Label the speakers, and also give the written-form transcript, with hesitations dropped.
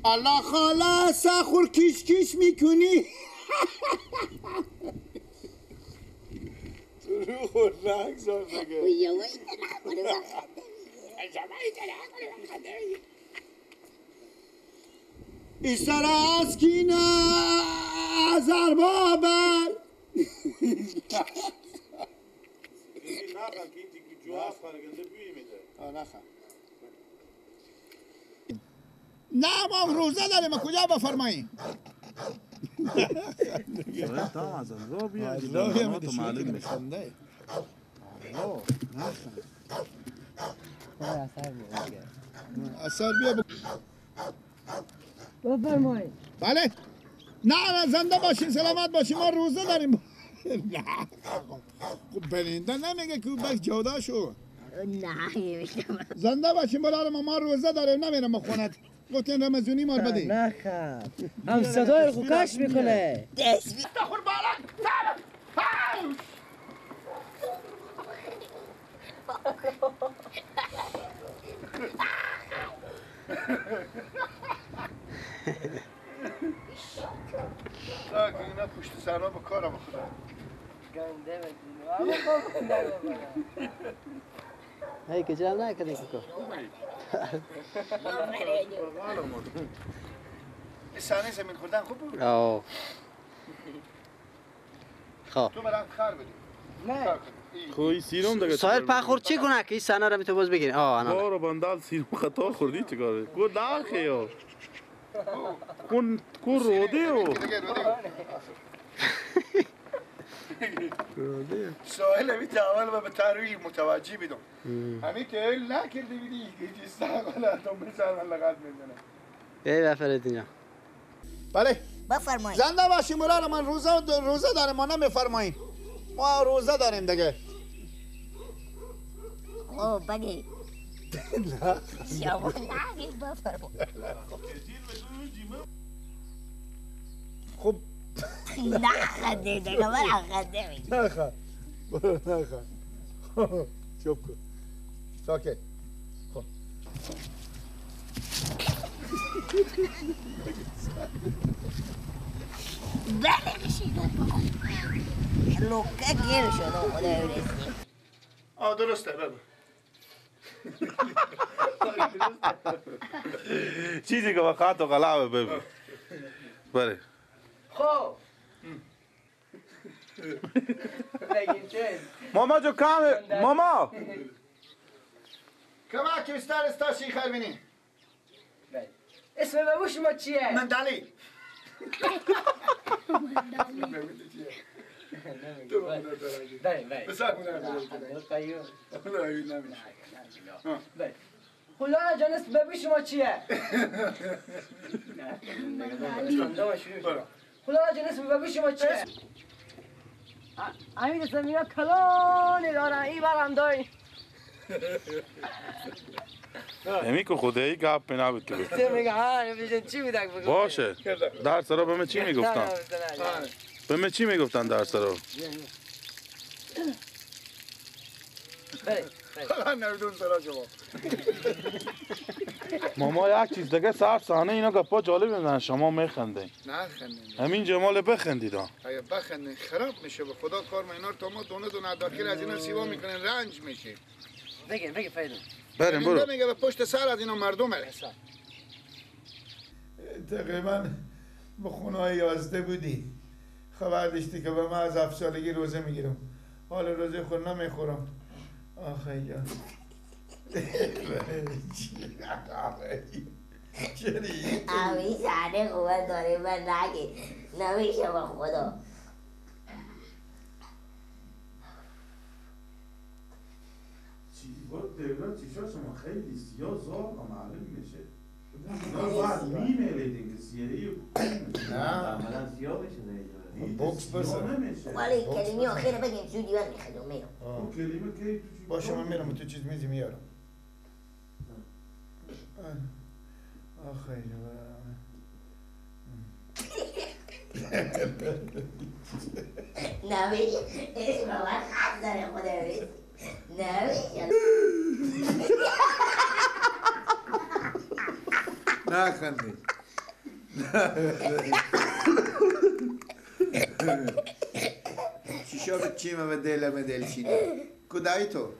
Speaker 1: الله خاله سخور کیش کیش میکنی تو رو خور نگذار بگه ایستر از کینه از اربابل نه ما روزه داریم کجا بفرماییم
Speaker 2: تا از را بیا تو معلوم میشه
Speaker 1: اثر بیا
Speaker 3: بفرمایید.
Speaker 1: بله نه زنده باشین سلامت باشین ما روزه داریم نه خب برینده نمیگه که بس جدا شو
Speaker 3: نه
Speaker 1: زنده باشین برای ما روزه داریم نمیرم خونت گفتین رمزونی مال بدی
Speaker 3: نه خب هم صدای خو کش میکنه
Speaker 1: دست خور بالک که اینا پشت سرها به کارم خدا
Speaker 3: گنده بگیرم هی کجا هم نکنی که
Speaker 1: این صحنه زمین خوردن خوب بود؟
Speaker 3: آه خب
Speaker 1: تو برام خر بدی
Speaker 3: نه
Speaker 2: خوی سیروم دیگه
Speaker 3: سایر پخور چی کنه که این صحنه رو میتو باز بگیری آه انا
Speaker 2: بارو بندال سیروم خطا خوردی چیکاره کو داخه یو کو روده و
Speaker 1: سوال همی تاول و به تروی متوجه بیدم همی تاول نکرده بیدی که جسته قاله تو بسر من لغت میزنه
Speaker 3: ای بفرد اینجا
Speaker 1: بله
Speaker 4: بفرمایید.
Speaker 1: زنده باشی مرار من روزه داریم ما نمیفرماییم ما روزه داریم دیگه
Speaker 4: او بگی شما نگید بفرمایید.
Speaker 1: خب
Speaker 4: نخنده دیگه من خنده میگی
Speaker 1: نخواه برو نخواه چوب کن ساکت خب
Speaker 4: بله کشیده لوکه گیر شده خدا برسی
Speaker 1: درسته بگو
Speaker 2: چیزی که وقت و غلابه ببین بله
Speaker 3: خب بگین چه
Speaker 2: ماما جو کامه ماما
Speaker 1: کما که استا شیخر بینی
Speaker 3: اسم بابو شما چیه؟
Speaker 1: من دلی
Speaker 3: خدا جان اسم بابو شما چیه؟ خدا جان اسم بابو شما چیه؟ امیر سمینا کلانی دارن این برم داری
Speaker 2: امی که خدایی گپ می نبود که بگم
Speaker 3: میگه ها بیشن چی میدک بگم
Speaker 2: باشه در سرا به من چی میگفتن به من چی میگفتن در سرا
Speaker 1: نمیدون سرا شما
Speaker 2: ماما یک چیز دیگه سر صحنه اینا گپا جالب میزنن شما میخندین
Speaker 1: نه خندین
Speaker 2: همین جمال بخندید
Speaker 1: اگه بخندین خراب میشه به خدا کار ما اینا رو تا ما دونه داخل از اینا سیوا میکنن رنج میشه
Speaker 3: بگه فایده
Speaker 2: بریم برو
Speaker 1: میگه به پشت سر از اینا مردم تقریبا به خونه های 11 بودی خبر داشتی که به من از 7 سالگی روزه میگیرم حال روزه خود نمیخورم آخه یا چری
Speaker 4: امی سانه خوبه داره من نگی نمیشه با خدا
Speaker 2: چیشا شما خیلی سیاه زاغ معلوم میشه باید میمیلیدین که سیاهی
Speaker 5: عملا سیاه بشه
Speaker 1: بوکس بسن
Speaker 4: ولی کلمی آخر بگیم زودی من میخدم میرم
Speaker 2: کلمه که
Speaker 1: باشه من میرم تو چیز میزی میارم آخه
Speaker 4: نمیشه اسم من خط داره خدا برسی نمیشه
Speaker 1: نه خندی چی شد چیمه و دلم دلچینی کدای تو